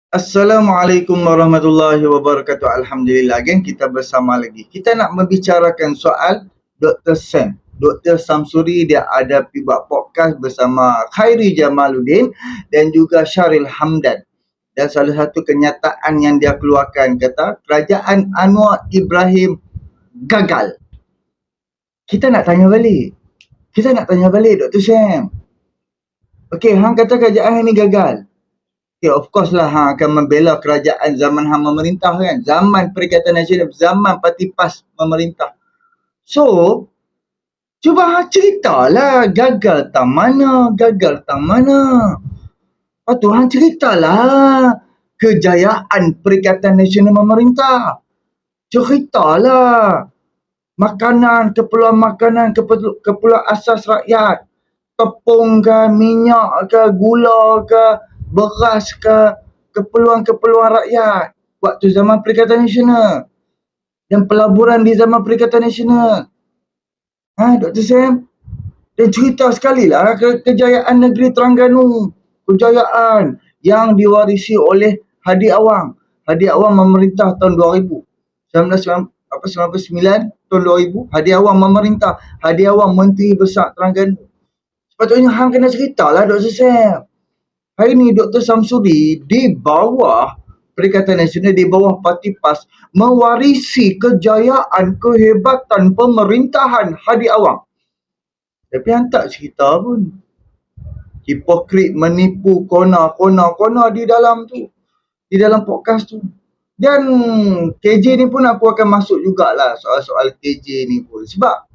Assalamualaikum warahmatullahi wabarakatuh. Alhamdulillah, geng, kita bersama lagi. Kita nak membicarakan soal Dr. Sam. Dr. Samsuri dia ada pergi buat podcast bersama Khairi Jamaluddin dan juga Syaril Hamdan. Dan salah satu kenyataan yang dia keluarkan kata kerajaan Anwar Ibrahim gagal. Kita nak tanya balik. Dr. Sam. Okey, hang kata kerajaan ini gagal. Okay, of course lah hang akan membela kerajaan zaman hang memerintah kan. Zaman Perikatan Nasional, zaman Parti PAS memerintah. So, cuba hang ceritalah gagal tang mana. Lepas tu hang ceritalah kejayaan Perikatan Nasional memerintah. Ceritalah makanan, keperluan asas rakyat. Tepung ke, minyak ke, gula ke, beras ke, keperluan rakyat waktu zaman Perikatan Nasional dan pelaburan di zaman Perikatan Nasional. Dr. Sam, dia cerita sekali lah kejayaan negeri Terengganu, kejayaan yang diwarisi oleh Hadi Awang. Hadi Awang memerintah tahun 2000, 1999 tahun 2000, Hadi Awang memerintah. Hadi Awang Menteri Besar Terengganu. Sepatutnya hang kena ceritalah Dr. Sam. Hari ni Dr. Samsuri di bawah Perikatan Nasional, di bawah Parti PAS mewarisi kejayaan, kehebatan pemerintahan Hadi Awang. Tapi hang tak cerita pun. Hipokrit, menipu, kona di dalam tu. Di dalam podcast tu. Dan KJ ni pun aku akan masuk jugalah soal-soal KJ ni pun. Sebab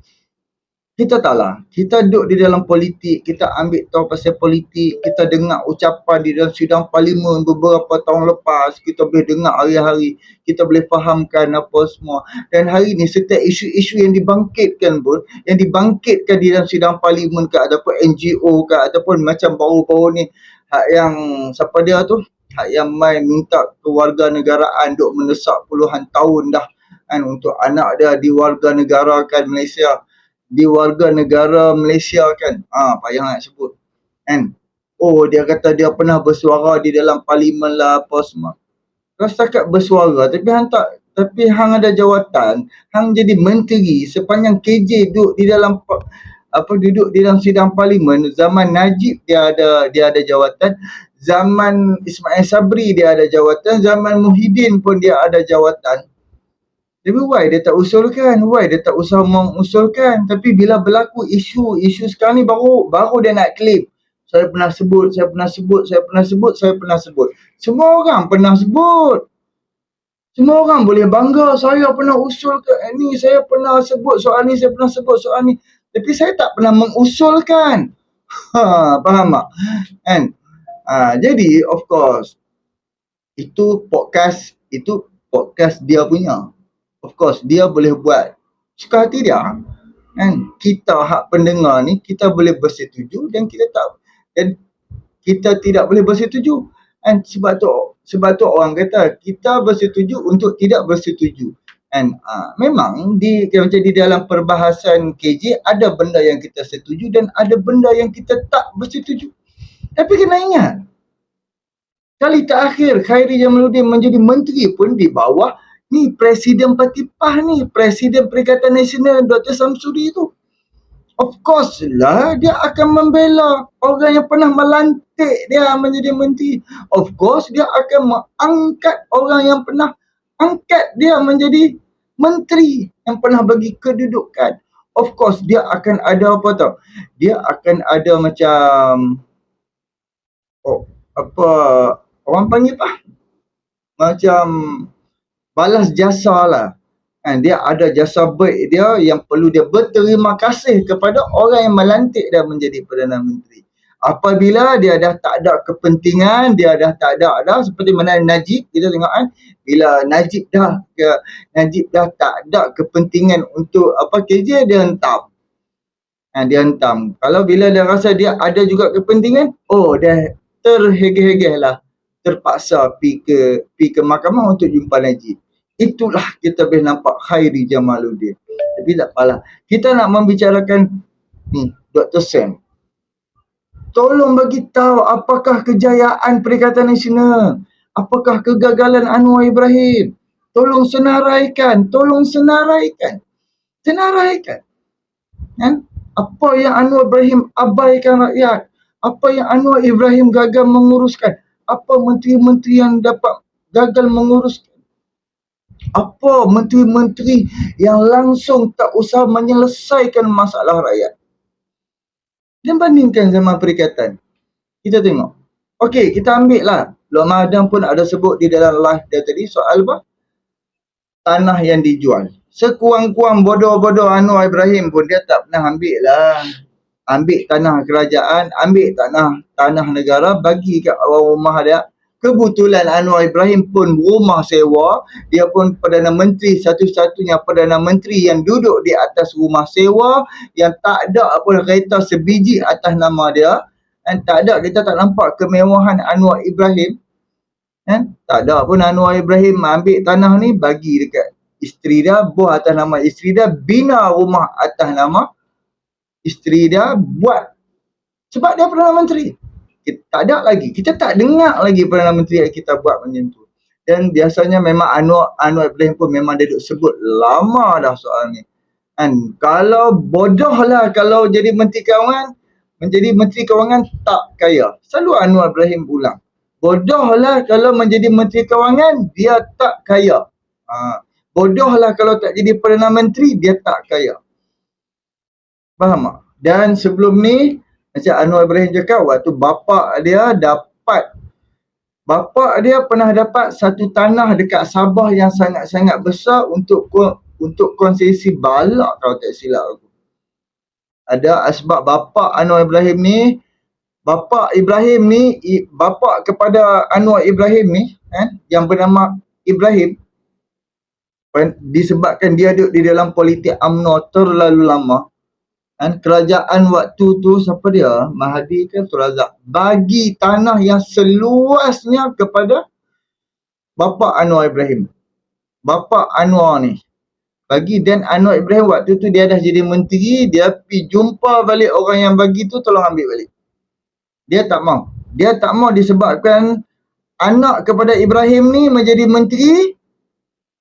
kita tahulah, kita duduk di dalam politik, kita ambil tahu pasal politik, kita dengar ucapan di dalam sidang parlimen beberapa tahun lepas, kita boleh dengar hari-hari, kita boleh fahamkan apa semua. Dan hari ni setiap isu-isu yang dibangkitkan pun, yang dibangkitkan di dalam sidang parlimen ke, ataupun NGO ke, ataupun macam baru-baru ni, hak yang, siapa dia tu? Hak yang main minta kewarganegaraan, duk mendesak puluhan tahun dah kan, untuk anak dia diwarganegarakan Malaysia. Di warga negara Malaysia kan. Payah nak sebut. Kan? Oh, dia kata dia pernah bersuara di dalam parlimen lah apa semua. Kau setakat bersuara tapi hang ada jawatan, hang jadi menteri sepanjang KJ duduk di dalam sidang parlimen. Zaman Najib dia ada jawatan, zaman Ismail Sabri dia ada jawatan, zaman Muhyiddin pun dia ada jawatan. Tapi why dia tak usulkan? Why dia tak usah mengusulkan? Tapi bila berlaku isu sekarang ni baru dia nak claim. Saya pernah sebut. Semua orang pernah sebut. Semua orang boleh bangga, saya pernah usul ke ni, saya pernah sebut soal ni, Tapi saya tak pernah mengusulkan. Faham tak? Kan? Jadi of course itu podcast dia punya. Of course, dia boleh buat suka hati dia. Kan? Kita hak pendengar ni, kita boleh bersetuju dan kita tidak boleh bersetuju. Kan? Sebab tu orang kata, kita bersetuju untuk tidak bersetuju. And memang di dalam perbahasan KJ ada benda yang kita setuju dan ada benda yang kita tak bersetuju. Tapi kena ingat, kali terakhir Khairi Jamaluddin menjadi menteri pun di bawah ni Presiden Parti PAS ni, Presiden Perikatan Nasional Dr. Samsuri tu. Of course lah dia akan membela orang yang pernah melantik dia menjadi menteri. Of course dia akan mengangkat orang yang pernah angkat dia menjadi menteri, yang pernah bagi kedudukan. Of course dia akan ada apa tau? Dia akan ada macam orang panggil apa? Macam balas jasa lah. Dia ada jasa baik dia yang perlu dia berterima kasih kepada orang yang melantik dia menjadi Perdana Menteri. Apabila dia dah tak ada kepentingan, dia dah tak ada seperti mana Najib, kita tengok kan, bila Najib dah tak ada kepentingan untuk KJ, dia hentam. Dia hentam. Kalau bila dia rasa dia ada juga kepentingan, dia terhegeh-hegeh lah, terpaksa pergi ke mahkamah untuk jumpa Najib. Itulah kita boleh nampak Khairi Jamaluddin. Tapi tak apalah. Kita nak membicarakan ni, Dr. Sam. Tolong bagi tahu apakah kejayaan Perikatan Nasional. Apakah kegagalan Anwar Ibrahim? Tolong senaraikan. Senaraikan. Kan? Apa yang Anwar Ibrahim abaikan rakyat? Apa yang Anwar Ibrahim gagal menguruskan? Apa menteri-menteri yang dapat gagal menguruskan? Apa menteri-menteri yang langsung tak usah menyelesaikan masalah rakyat? Dan bandingkan zaman perikatan. Kita tengok. Okey, kita ambil lah. Lok Madam pun ada sebut di dalam live dia tadi soal apa? Tanah yang dijual. Sekuang-kuang bodoh-bodoh Anwar Ibrahim pun dia tak pernah ambil lah. Ambil tanah kerajaan, ambil tanah negara, bagi kat orang rumah dia. Kebetulan Anwar Ibrahim pun rumah sewa, dia pun Perdana Menteri, satu-satunya Perdana Menteri yang duduk di atas rumah sewa, yang tak ada pun kereta sebiji atas nama dia, dan tak ada, kita tak nampak kemewahan Anwar Ibrahim. Kan? Tak ada pun Anwar Ibrahim ambil tanah ni bagi dekat isteri dia, buah atas nama isteri dia, bina rumah atas nama isteri dia, buat sebab dia Perdana Menteri. Kita tak ada lagi, kita tak dengar lagi Perdana Menteri kita buat macam tu. Dan biasanya memang Anwar Ibrahim pun memang dia duk sebut lama dah soal ni. Kan, kalau bodoh lah kalau jadi Menteri Kewangan, menjadi Menteri Kewangan tak kaya. Selalu Anwar Ibrahim ulang. Bodoh lah kalau menjadi Menteri Kewangan, dia tak kaya. Bodoh lah kalau tak jadi Perdana Menteri, dia tak kaya. Faham tak? Dan sebelum ni, macam Anwar Ibrahim cakap, waktu bapa dia pernah dapat satu tanah dekat Sabah yang sangat-sangat besar untuk konsesi balak kalau tak silap aku. Ada sebab bapa Anwar Ibrahim ni, bapa kepada Anwar Ibrahim ni, yang bernama Ibrahim, disebabkan dia duduk di dalam politik UMNO terlalu lama, kerajaan waktu tu siapa dia? Mahathir kan, Tun Razak, bagi tanah yang seluasnya kepada bapa Anwar Ibrahim. Bapa Anwar ni bagi, dan Anwar Ibrahim waktu tu dia dah jadi menteri, dia pergi jumpa balik orang yang bagi tu, tolong ambil balik. Dia tak mau. Dia tak mau disebabkan anak kepada Ibrahim ni menjadi menteri,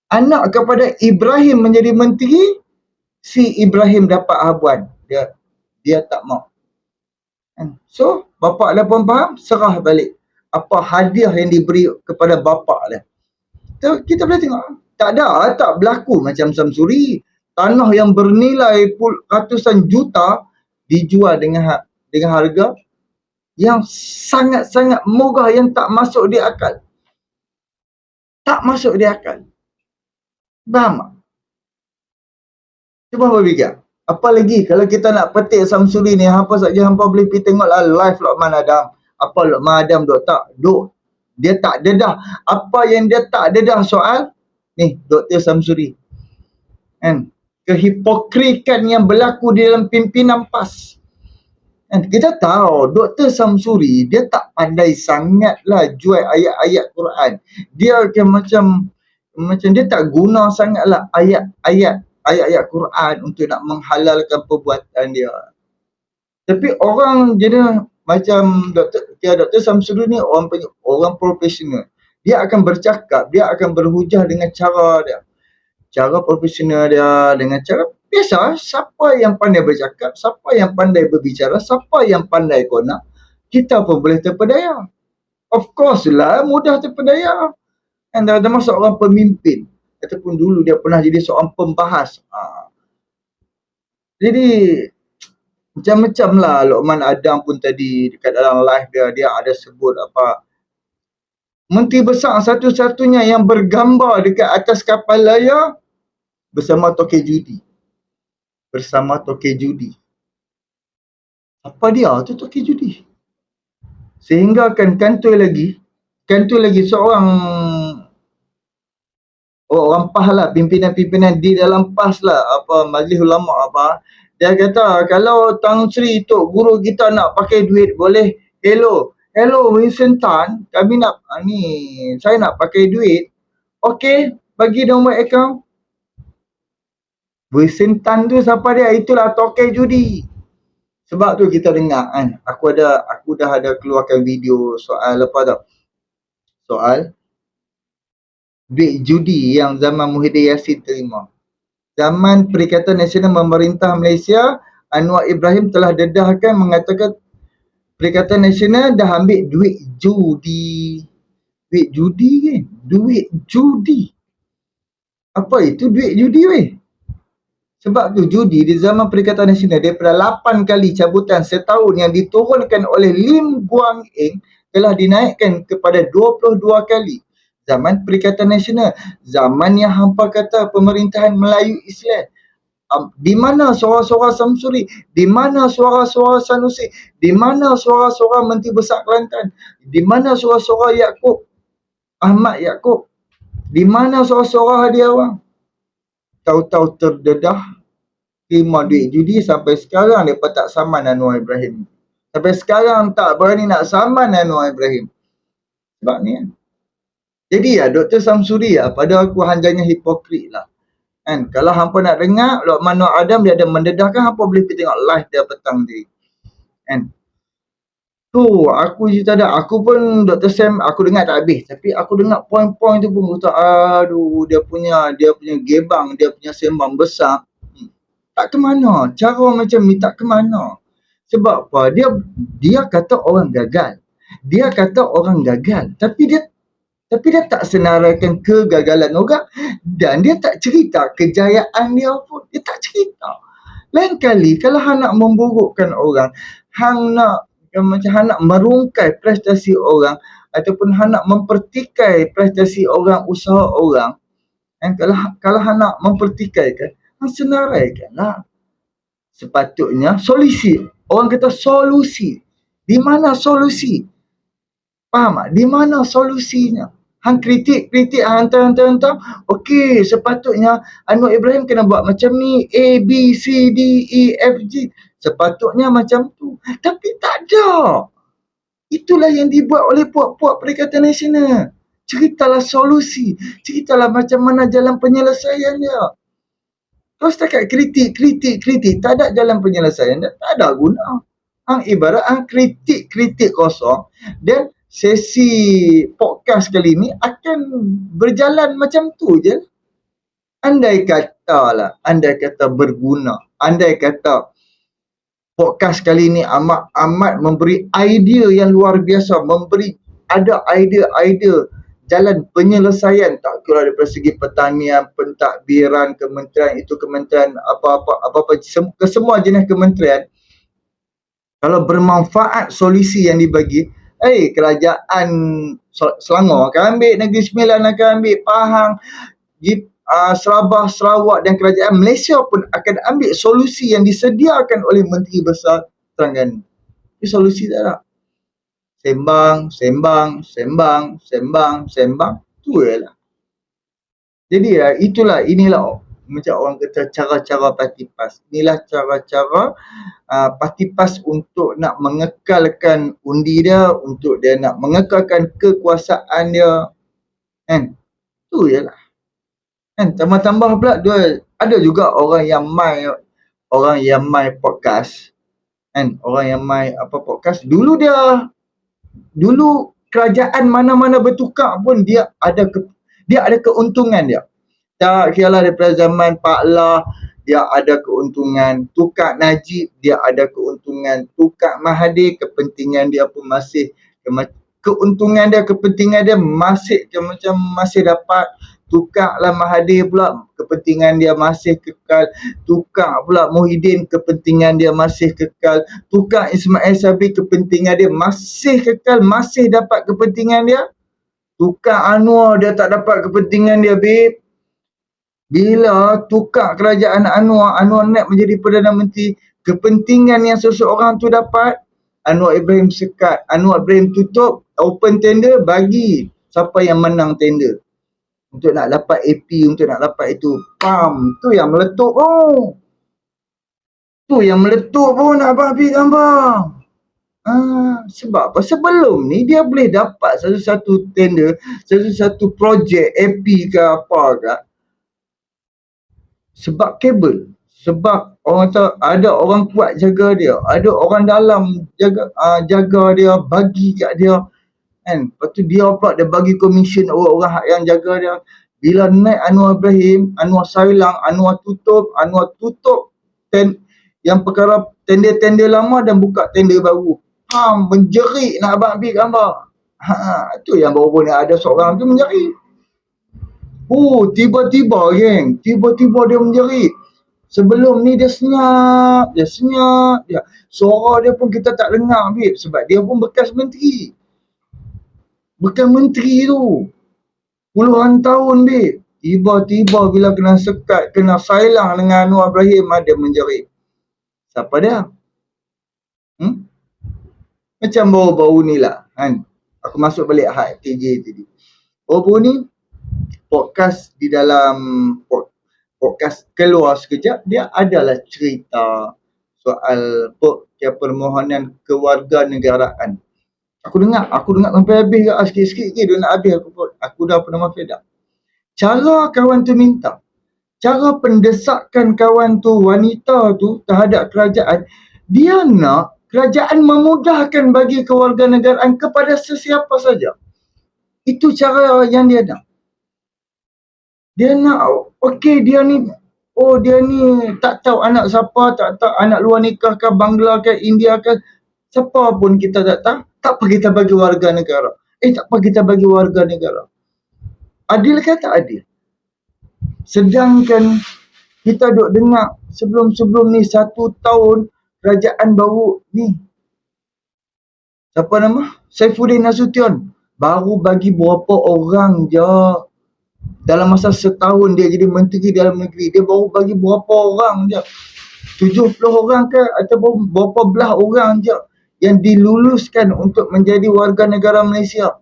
anak kepada Ibrahim menjadi menteri, si Ibrahim dapat habuan. Dia tak mau. So, bapa dia pun faham, serah balik apa hadiah yang diberi kepada bapa dia. Kita boleh tengok, tak berlaku macam Samsuri. Tanah yang bernilai ratusan juta dijual dengan harga yang sangat-sangat murah, yang tak masuk di akal. Tak masuk di akal. Faham tak? Cuba berfikir. Apa lagi kalau kita nak petik Samsuri ni, apa saja hampa boleh pergi tengoklah live Lokman Adam. Apa Lokman Adam dia tak dedah. Apa yang dia tak dedah soal ni Dr. Samsuri. Kehipokrikan yang berlaku di dalam pimpinan PAS. Kita tahu Dr. Samsuri dia tak pandai sangatlah jual ayat-ayat Quran. Dia macam dia tak guna sangatlah ayat-ayat Quran untuk nak menghalalkan perbuatan dia. Tapi orang jenis macam Dr. Samsuri ni orang profesional. Dia akan bercakap, dia akan berhujah dengan cara dia. Cara profesional dia, dengan cara biasa. Siapa yang pandai bercakap, siapa yang pandai berbicara, siapa yang pandai konak, kita pun boleh terpedaya. Of course lah, mudah terpedaya. Dan dah masuk orang pemimpin, ataupun dulu dia pernah jadi seorang pembahas. Jadi macam-macam lah. Lokman Adam pun tadi dekat dalam live dia ada sebut apa, menteri besar satu-satunya yang bergambar dekat atas kapal layar bersama Tokek Judi. Apa dia tu Tokek Judi? Sehingga kantoi lagi seorang orang PAS lah, pimpinan-pimpinan di dalam PAS lah, apa Majlis Ulama apa, dia kata kalau Tan Sri Tok Guru kita nak pakai duit boleh. Hello Winston Tan, kami nak saya nak pakai duit. Okey, bagi nombor akaun. Winston Tan tu siapa dia? Itulah Tokek Judi. Sebab tu kita dengar kan, aku dah ada keluarkan video soal apa tau, soal duit judi yang zaman Muhyiddin Yassin terima. Zaman Perikatan Nasional Memerintah Malaysia, Anwar Ibrahim telah dedahkan mengatakan Perikatan Nasional dah ambil duit judi. Duit judi ke? Duit judi. Apa itu duit judi weh? Sebab tu judi di zaman Perikatan Nasional daripada 8 kali cabutan setahun yang diturunkan oleh Lim Guang Eng telah dinaikkan kepada 22 kali. Zaman Perikatan Nasional, zaman yang hampa kata pemerintahan Melayu Islam. Di mana suara-suara Samsuri? Di mana suara-suara Sanusi? Di mana suara-suara Menteri Besar Kelantan? Di mana suara-suara Yaakob? Ahmad Yaakob? Di mana suara-suara Hadi Awang? Tahu-tahu terdedah terima duit judi sampai sekarang mereka tak saman Anwar Ibrahim. Sampai sekarang tak berani nak saman Anwar Ibrahim. Sebab ni kan. Jadi ya Dr. Samsuri ya, pada aku hanjanya hipokrit lah. Kan? Kalau hampa nak dengar Luqman Nur Adam dia ada mendedahkan, hampa boleh pergi tengok live dia petang tadi. Kan? Tu aku cerita dah, aku pun Dr. Sam aku dengar tak habis, tapi aku dengar poin-poin tu pun kata aduh dia punya gebang, dia punya sembang besar. Tak ke mana, cara macam ni tak ke mana. Sebab apa? Dia kata orang gagal. Dia kata orang gagal, tapi dia tak senaraikan kegagalan orang dan dia tak cerita kejayaan dia pun. Dia tak cerita. Lain kali kalau hang nak memburukkan orang, hang nak macam hang nak merungkai prestasi orang ataupun hang nak mempertikai prestasi orang, usaha orang, kan, kalau hang nak mempertikaikan, hang senaraikanlah. Sepatutnya solusi. Orang kata solusi. Di mana solusi? Faham tak? Di mana solusinya? Hang kritik, hantar. Okey, sepatutnya Anwar Ibrahim kena buat macam ni. A, B, C, D, E, F, G. Sepatutnya macam tu. Tapi tak ada. Itulah yang dibuat oleh puak-puak Perikatan Nasional. Ceritalah solusi. Ceritalah macam mana jalan penyelesaiannya. Terus setakat kritik. Tak ada jalan penyelesaian. Tak ada guna. Hang ibarat hang kritik kosong. Dan sesi podcast kali ni akan berjalan macam tu je. Andai kata berguna. Andai kata podcast kali ni amat memberi idea yang luar biasa. Ada idea jalan penyelesaian, tak kira daripada segi pertanian, pentadbiran, kementerian itu, kementerian apa-apa, semua jenis kementerian. Kalau bermanfaat solusi yang dibagi, kerajaan Selangor akan ambil, Negeri Sembilan akan ambil, Pahang, Sabah, Sarawak dan kerajaan Malaysia pun akan ambil solusi yang disediakan oleh Menteri Besar Terengganu. Itu solusi tak ada. Sembang. Tu je lah. Jadi inilah macam orang kata cara-cara parti PAS. Inilah cara-cara parti PAS untuk nak mengekalkan undi dia, untuk dia nak mengekalkan kekuasaan dia. Kan? Tu je lah. Kan? Tambah-tambah pula ada juga orang yang mai podcast. Kan? Orang yang mai podcast. Dulu kerajaan mana-mana bertukar pun dia ada keuntungan dia. Tak kira lah daripada zaman Pak La, dia ada keuntungan. Tukar Najib, dia ada keuntungan. Tukar Mahathir, kepentingan dia pun masih keuntungan dia, kepentingan dia masih dapat. Tukarlah Mahathir pula, kepentingan dia masih kekal. Tukar pula Muhyiddin, kepentingan dia masih kekal. Tukar Ismail Sabri, kepentingan dia masih kekal, masih dapat kepentingan dia. Tukar Anwar, dia tak dapat kepentingan dia, babe. Bila tukar kerajaan Anwar naik menjadi Perdana Menteri, kepentingan yang seseorang tu dapat, Anwar Ibrahim sekat, Anwar Ibrahim tutup, open tender, bagi siapa yang menang tender. Untuk nak dapat AP, untuk nak dapat itu. Tu yang meletup pun. Nak habis gambar. Sebab apa? Sebelum ni dia boleh dapat satu-satu tender, satu-satu projek AP ke apa ke. Sebab kabel. Sebab orang kata ada orang kuat jaga dia. Ada orang dalam jaga dia, bagi kat dia. Kan? Lepas tu dia pula dia bagi komisen orang-orang yang jaga dia. Bila naik Anwar Ibrahim, Anwar Sailang, Anwar tutup yang perkara tender-tender lama dan buka tender baru. Menjerit nak abang ambil gambar. Tu yang baru ni ada seorang tu menjerit. Tiba-tiba geng, tiba-tiba dia menjerit. Sebelum ni dia senyap. Suara dia pun kita tak dengar, babe, sebab dia pun bekas menteri. Bekas menteri tu. Puluhan tahun, babe. Tiba-tiba bila kena sekat, kena sailang dengan Anwar Ibrahim, ada menjerit. Siapa dia? Macam baru-baru ni lah, kan? Aku masuk balik hak KJ tadi. Baru ni, podcast di dalam podcast keluar sekejap, dia adalah cerita soal permohonan kewarganegaraan. Aku dengar sampai habis ke, sikit-sikit dia nak habis aku dah pernah fed up. Cara kawan tu minta, cara pendesakan kawan tu, wanita tu terhadap kerajaan, dia nak kerajaan memudahkan bagi kewarganegaraan kepada sesiapa saja. Itu cara yang dia nak. Dia nak, dia ni tak tahu anak siapa, tak tahu anak luar nikah ke, Bangla ke, India ke, siapa pun kita tak tahu, tak apa kita bagi warga negara. Tak apa kita bagi warga negara. Adil ke tak adil? Sedangkan kita duk dengar sebelum ni 1 tahun kerajaan baru ni. Siapa nama? Saifuddin Nasution. Baru bagi berapa orang je. Dalam masa setahun dia jadi menteri dalam negeri, dia baru bagi berapa orang je. 70 orang ke atau berapa belah orang je yang diluluskan untuk menjadi warga negara Malaysia.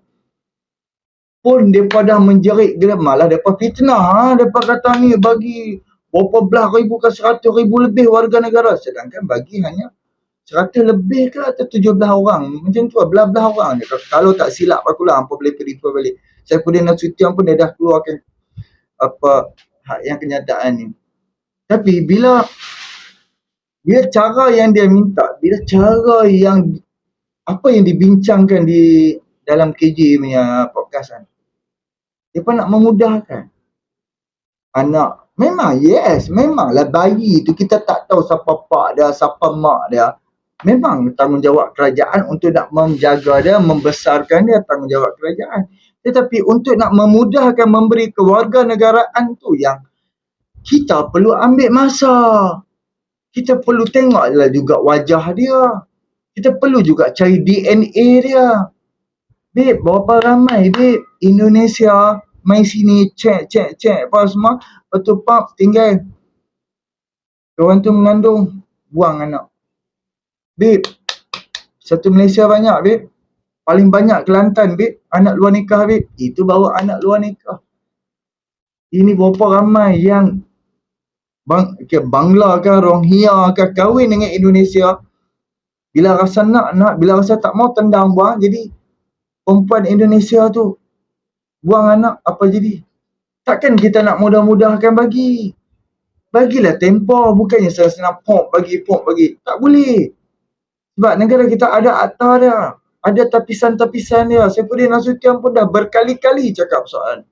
Pun mereka dah menjerit, malah mereka fitnah. Mereka kata ni bagi berapa belah ribu ke 100 ribu lebih warga negara. Sedangkan bagi hanya 100 lebih ke atau 17 orang. Macam tu lah, belah-belah orang. Kalau tak silap aku lah, hampa boleh refer balik. Saifuddin Nasution pun dia dah keluarkan hak yang kenyataan ni. Tapi bila cara yang dia minta, bila cara yang apa yang dibincangkan di dalam KJ punya podcast kan, dia pun nak memudahkan anak. Memanglah bayi tu kita tak tahu siapa pak dia, siapa mak dia. Memang tanggungjawab kerajaan untuk nak menjaga dia, membesarkan dia, tanggungjawab kerajaan. Tetapi untuk nak memudahkan memberi kewarganegaraan tu yang kita perlu ambil masa. Kita perlu tengoklah juga wajah dia. Kita perlu juga cari DNA dia. Babe, berapa ramai babe Indonesia mai sini cek apa semua. Lepas tu tinggal kawan tu mengandung, buang anak. Babe, satu Malaysia banyak babe. Paling banyak Kelantan babe, anak luar nikah babe. Itu baru anak luar nikah. Ini berapa ramai yang Bangla ke, Rohingya ke, kahwin dengan Indonesia. Bila rasa nak, bila rasa tak mau, tendang buang. Jadi perempuan Indonesia tu buang anak, apa jadi? Takkan kita nak mudah-mudahkan bagi. Bagilah tempoh, bukannya senang-senang pop bagi. Tak boleh. Sebab negara kita ada akta dia. Ada tapisan-tapisan dia. Saifuddin Nasution pun dah berkali-kali cakap soal.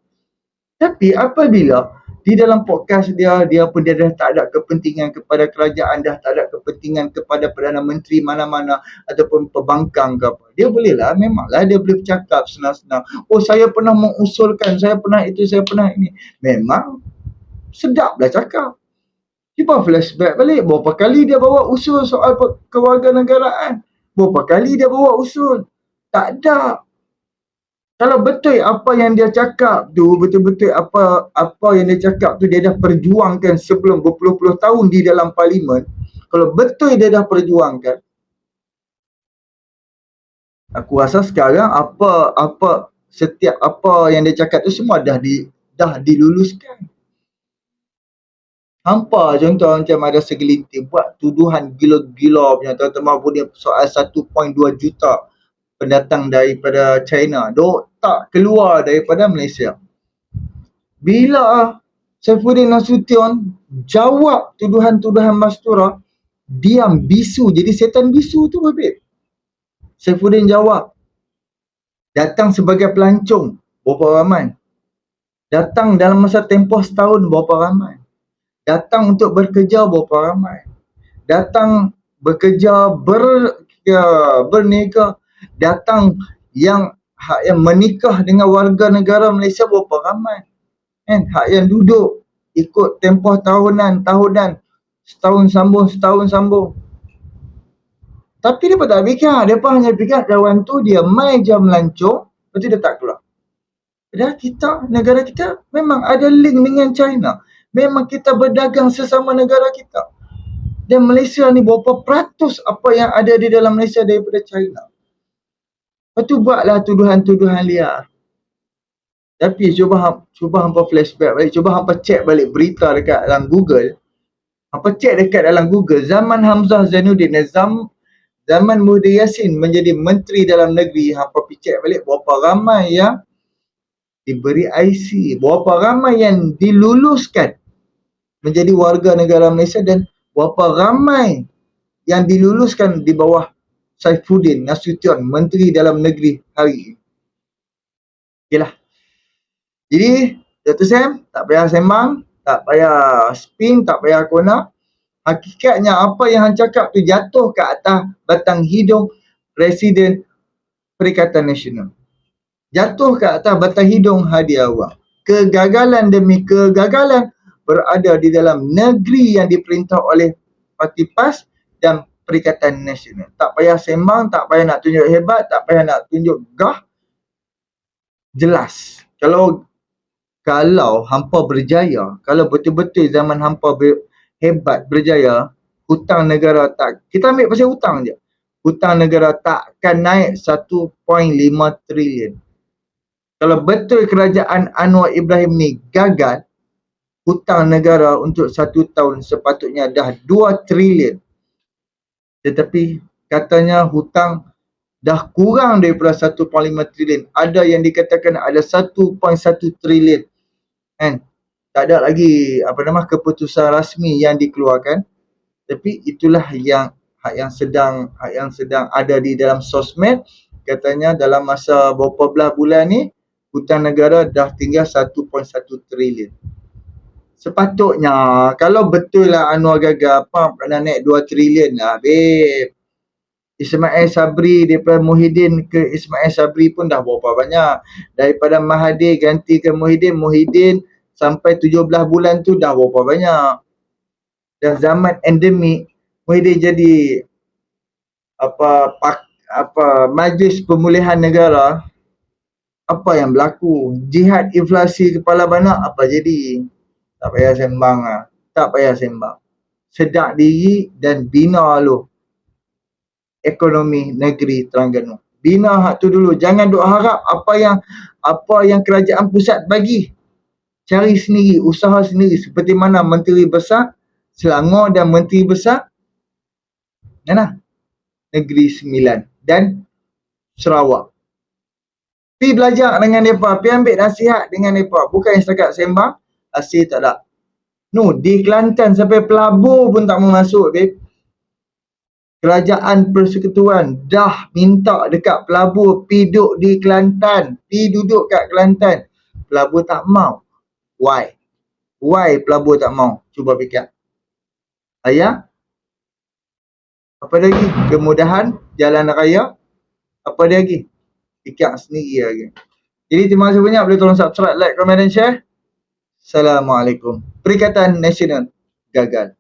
Tapi apabila di dalam podcast dia pun dia dah tak ada kepentingan kepada kerajaan, dah tak ada kepentingan kepada Perdana Menteri mana-mana ataupun pembangkang ke apa. Dia bolehlah, memanglah dia boleh bercakap senang-senang. Saya pernah mengusulkan, saya pernah itu, saya pernah ini. Memang sedaplah cakap. Cuba flashback balik, berapa kali dia bawa usul soal kewarganegaraan? Berapa kali dia bawa usul? Tak ada. Kalau betul apa yang dia cakap tu, betul-betul apa yang dia cakap tu dia dah perjuangkan sebelum berpuluh-puluh tahun di dalam parlimen. Kalau betul dia dah perjuangkan, aku rasa sekarang setiap apa yang dia cakap tu semua dah diluluskan. Hampa contoh macam ada segelintir buat tuduhan gila-gila punya, terutama punya soal 1.2 juta pendatang daripada China. Dok tak keluar daripada Malaysia. Bila Saifuddin Nasution jawab tuduhan-tuduhan Mastura, diam bisu. Jadi setan bisu tu babe. Saifuddin jawab. Datang sebagai pelancong. Berapa ramai? Datang dalam masa tempoh setahun berapa ramai? Datang untuk bekerja berapa ramai? Datang bekerja berniaga, datang yang menikah dengan warga negara Malaysia berapa ramai? Kan? Hak yang duduk ikut tempoh tahunan, setahun sambung. Tapi dia pun tak fikir, dia pun hanya fikir kawan tu dia mai je melancong, lepas tu dia tak keluar. Padahal kita, negara kita memang ada link dengan China. Memang kita berdagang sesama negara kita. Dan Malaysia ni berapa peratus apa yang ada di dalam Malaysia daripada China. Lepas tu buatlah tuduhan-tuduhan liar. Tapi cuba hampa flashback balik, cuba hampa check balik berita dekat dalam Google. Hampa check dekat dalam Google, zaman Hamzah Zainuddin, zaman Muhyiddin Yassin menjadi Menteri Dalam Negeri, hampa pergi check balik berapa ramai yang diberi IC, berapa ramai yang diluluskan menjadi warga negara Malaysia dan berapa ramai yang diluluskan di bawah Saifuddin Nasution, Menteri Dalam Negeri hari ini. Okeylah. Jadi, Dr. Sam, tak payah sembang, tak payah spin, tak payah kona. Hakikatnya apa yang hang cakap tu jatuh ke atas batang hidung Presiden Perikatan Nasional. Jatuh ke atas batang hidung Hadi Awang. Kegagalan demi kegagalan berada di dalam negeri yang diperintah oleh Parti PAS dan Perikatan Nasional. Tak payah sembang, tak payah nak tunjuk hebat, tak payah nak tunjuk gah. Jelas. Kalau hampa berjaya, kalau betul-betul zaman hampa hebat berjaya, hutang negara tak, kita ambil pasal hutang je. Hutang negara takkan naik 1.5 trilion. Kalau betul kerajaan Anwar Ibrahim ni gagal, hutang negara untuk 1 tahun sepatutnya dah 2 trilion. Tetapi katanya hutang dah kurang daripada 1.5 trilion. Ada yang dikatakan ada 1.1 trilion. Kan? Tak ada lagi keputusan rasmi yang dikeluarkan. Tapi itulah yang sedang ada di dalam sosmed. Katanya dalam masa beberapa belas bulan ni hutang negara dah tinggal 1.1 trilion. Sepatutnya kalau betul lah Anwar gagal, kena naik 2 trilion lah, babe. Ismail Sabri daripada Muhyiddin ke Ismail Sabri pun dah berapa banyak. Daripada Mahathir ganti ke Muhyiddin sampai 17 bulan tu dah berapa banyak. Dan zaman endemik Muhyiddin jadi Majlis Pemulihan Negara. Apa yang berlaku? Jihad inflasi kepala banak apa jadi? Tak payah sembang lah. Tak payah sembang. Sedar diri dan bina lu ekonomi negeri Terengganu. Bina hak tu dulu. Jangan duk harap apa yang kerajaan pusat bagi. Cari sendiri, usaha sendiri. Seperti mana Menteri Besar Selangor dan Menteri Besar Negeri Sembilan dan Sarawak. Pergi belajar dengan mereka. Pergi ambil nasihat dengan mereka. Bukan setakat sembang. Hasil tak ada. Di Kelantan sampai pelabur pun tak mau masuk, babe. Kerajaan Persekutuan dah minta dekat pelabur pergi duduk di Kelantan. Pergi duduk kat Kelantan. Pelabur tak mau. Why? Why pelabur tak mau? Cuba fikir. Ayah? Apa lagi? Kemudahan jalan raya. Apa lagi? Fikir sendiri lagi. Jadi terima kasih banyak. Boleh tolong subscribe, like, komen dan share. Assalamualaikum. Perikatan Nasional gagal.